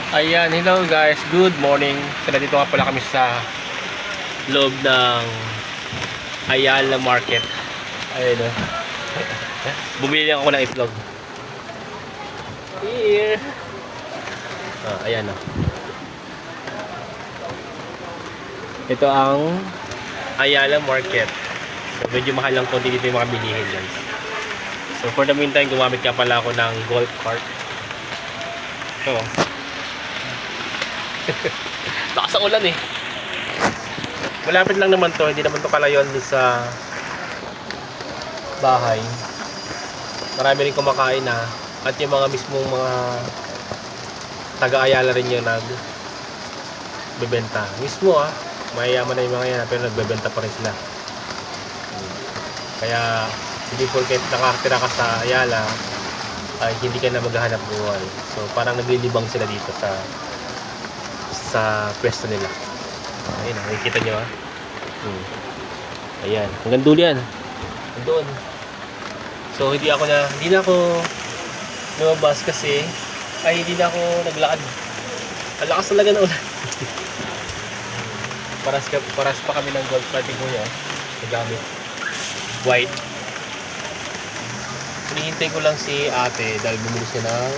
Ayan, hello guys, good morning. So nandito nga pala kami sa loob ng Ayala Market. Ayun o. Bumili lang ako ng itlog. Here. Ayan o. Ito ang Ayala Market. So medyo mahal lang konti dito yung mga bilihin guys. So for the meantime, gumamit ka pala ako ng golf cart. Ito. Lakas ang ulan eh. Malapit lang naman to, hindi naman to kalayon doon sa bahay. Marami rin kumakain na. At yung mga mismong mga taga-Ayala rin yun nagbebenta. Mismo mayayaman na yung mga yan pero nagbebenta pa rin sila. Kaya hindi porket nakakatira ka sa Ayala ay hindi ka na maghahanap buhay. So parang naglilibang sila dito sa pwesto nila. Ayun, nakikita nyo Ayan, hanggang dulo yan. Doon. So hindi na ako lumabas kasi hindi na ako naglakad. Ang lakas talaga ng ulan. Paras pa kami ng golf cart ko niya. Nagamit. White. Hinihintay ko lang si ate dahil bumili siya ng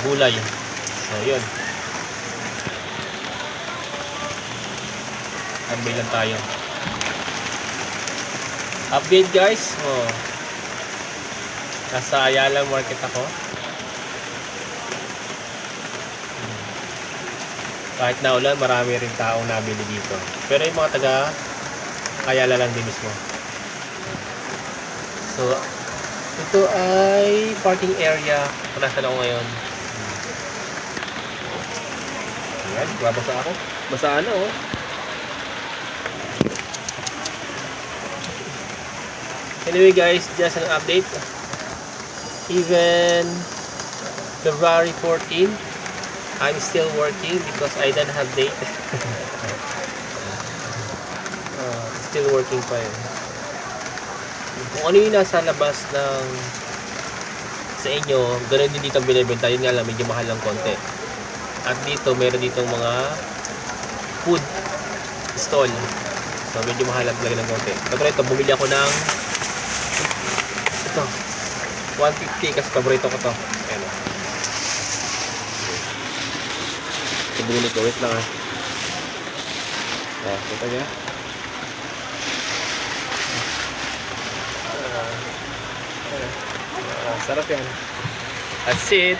gulay. So yun. Tambay lang tayo. Update guys. Nasa Ayala Market ako. Kahit na ulan, marami rin taong nabili dito. Pero yung mga taga Ayala lang din mismo. So ito ay parking area. Nasa ako ngayon. Ayan, babasa ako. Basa Anyway guys, just an update. Even February 14, I'm still working because I don't have date. Still working pa yun. Kung ano yung nasa labas ng sa inyo, ganoon din dito ang binibenta. Yun nga lang, medyo mahal lang konti. At dito, meron ditong mga food stall. So medyo mahal lang talaga ng konti. Pero ito, bumili ako ng ito 150 kasi paborito ko to. Ayan bumili ko, wait lang kita niya sarap yan. That's it.